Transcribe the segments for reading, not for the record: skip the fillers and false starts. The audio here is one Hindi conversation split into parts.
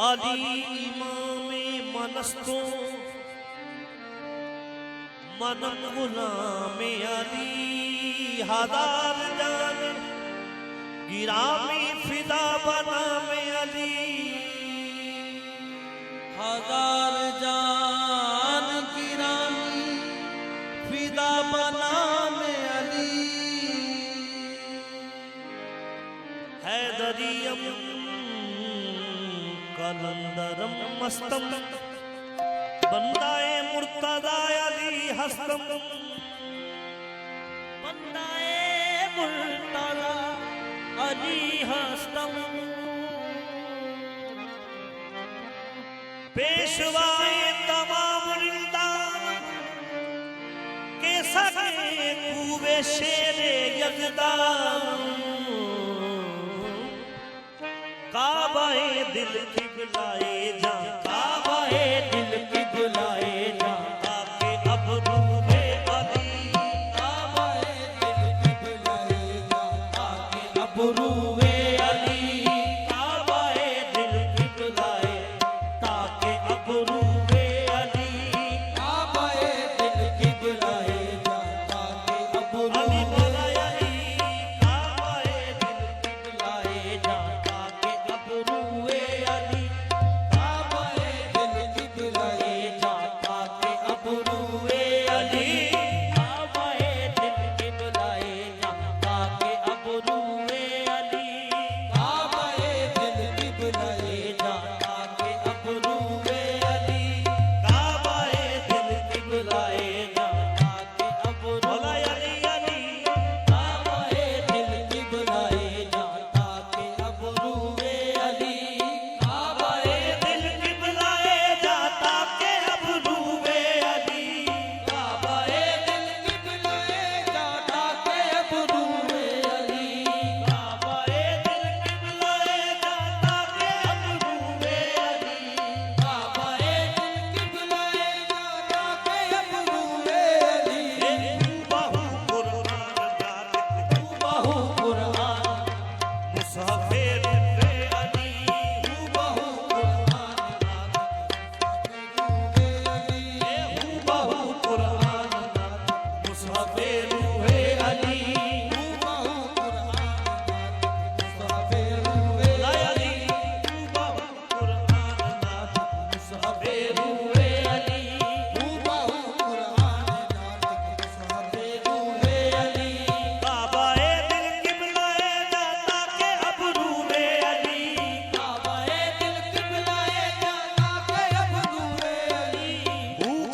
अली इमामे मनस्तो मनम गुलामे अली हजार जान गिरामी फिदा बना में अली हजार जान गिरामी फिदा बना में अली हैदरियम कलंदरम मस्तम बंदाए मुर्तदा अली हस्तम बंदाए मुर्तदा अली हस्तम पेशवाए तमाम रिंदान के सके खूबे शेरे यजदान काबाए दिल की बुलाए जा काबाए दिल की बुलाए जा आके अब रूबे अली काबाए दिल की बुलाए जा आके अब रूबे अली काबाए दिल की बुलाए ताके अब रूबे अली काबाए दिल की बुलाए जा ताके अब अली बुलाए अली काबाए दिल की बुलाए जा ताके अब रूबे अली काबाए दिल की बुलाए जा ताके अब रूबे अली काबाए दिल की बुलाए जा ताके अब रूबे अली काबाए दिल की बुलाए जा ताके अब रूबे अली काबाए दिल की बुलाए जा ताके अब रूबे अली अली काबाए दिल की बुलाए जा ताके अब रूबे अली काबाए दिल की बुलाए जा ताके अब रूबे अली काबाए दिल की बुलाए जा ताके अब रूबे अली काबाए दिल की बुलाए जा ताके अब रूबे अली काबाए दिल की बुलाए जा ताके अब रूबे अली बाहु कुरान नातिक बाहु कुरान मुसाफे रूबे अली बाहु कुरान नातिक बाहु कुरान मुसाफे रूबे अली बाहु कुरान मुसाफे रूबे अली बाहु कुरान नातिक मुसाफे रूबे अली बाहु कुरान नातिक मुसाफे रूबे अली काबाए दिल की बुलाए जा ताके अब रूबे अली काबाए दिल की बुलाए जा ताके अब रूबे अली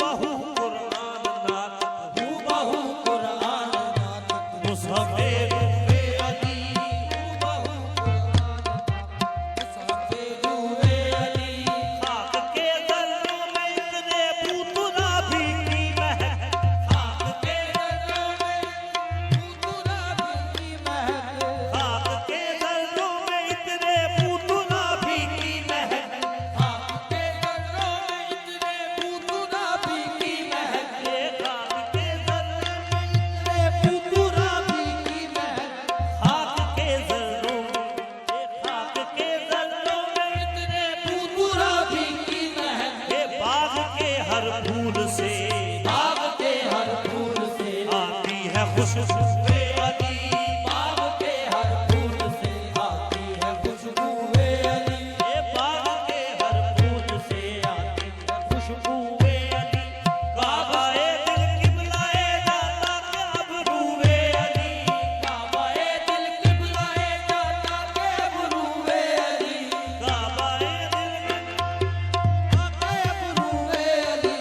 बाहु कुरान नातिक बाहु कुरान नातिक मुसाफे रूबे अली बाहु कुरान मुसाफे रूबे अली खाक के दर्रों में इतने पूतुना भी की महक खाक के दर्रों में पूतुना भी की महक खाक के दर्रों में इतने पूतुना भी की महक खाक के दर्रों में इतने पूतुना भी की महक ये खाक के दर्रों में इतने पूतुना भी की महक खाक के दर्रों में खाक के दर्रों में इतने पूतुना भी की महक ये बाग के हर फूल से बाग के हर फूल से आती है खुशबूए अली बाग के हर फूल से आती है खुशबूए अली ये बाग के हर फूल से आती है खुशबूए अली काबाए दिल की बुलाए जा ताके अब रूबे अली काबाए दिल की बुलाए जा ताके अब रूबे अली काबाए दिल की ताके अब रूबे अली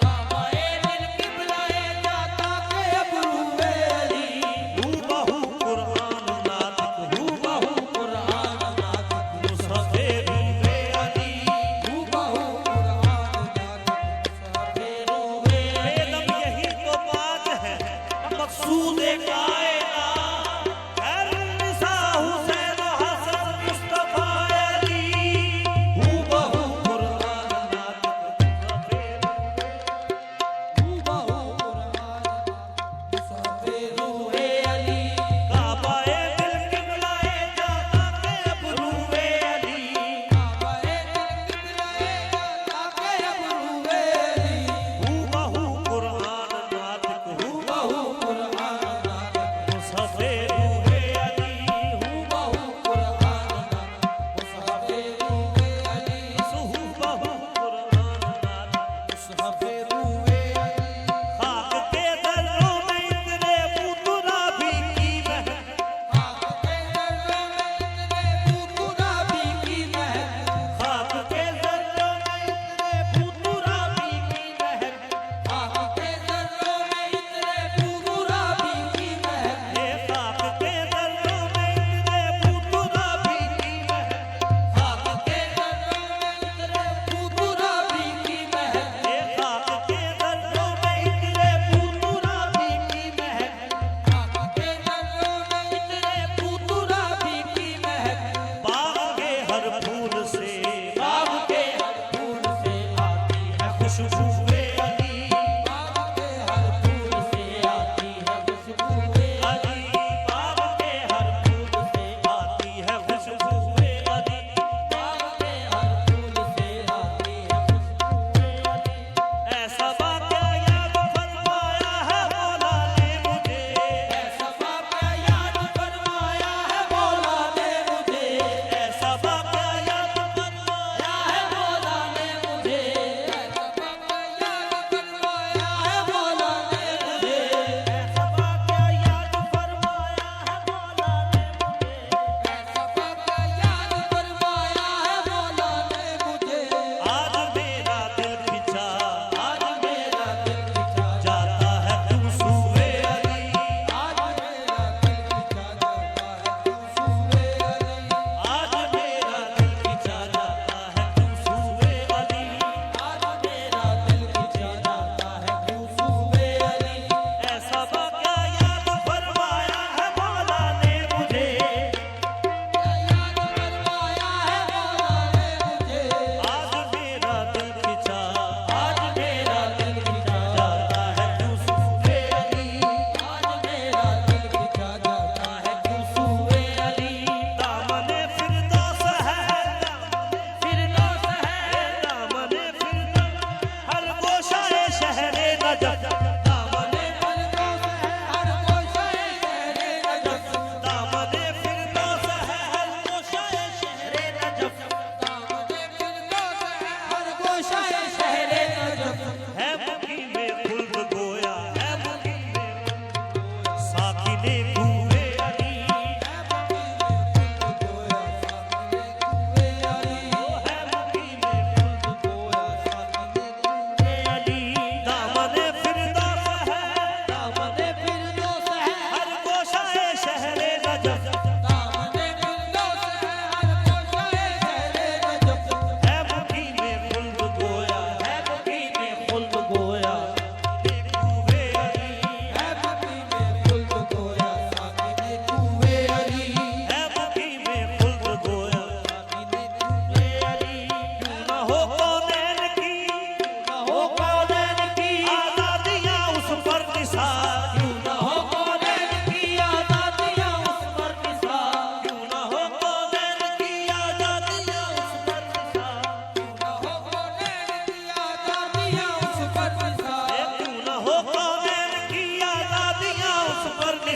काबाए दिल की बुलाए जा ताके अब रूबे अली बाहु कुरान नातिक बाहु कुरान नातिक मुसाफे रूबे अली बाहु कुरान नातिक मुसाफे रूबे बेदम यही तो बात है मकसूद कायनात खैरुन्निसा हुसैन हसन मुस्तफा अली बाहु कुरान नातिक मुसाफे बाहु कुरान मुसाफे रूबे अली काबाए दिल की बुलाए जा ताके अब रूबे अली काबाए दिल की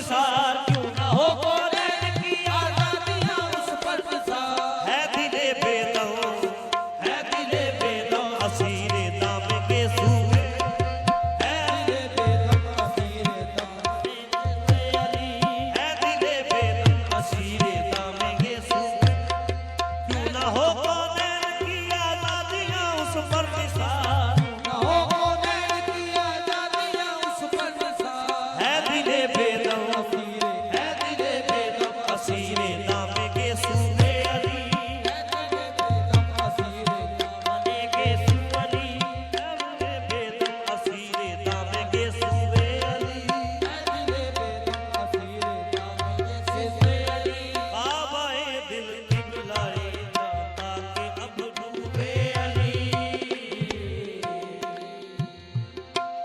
સંસાર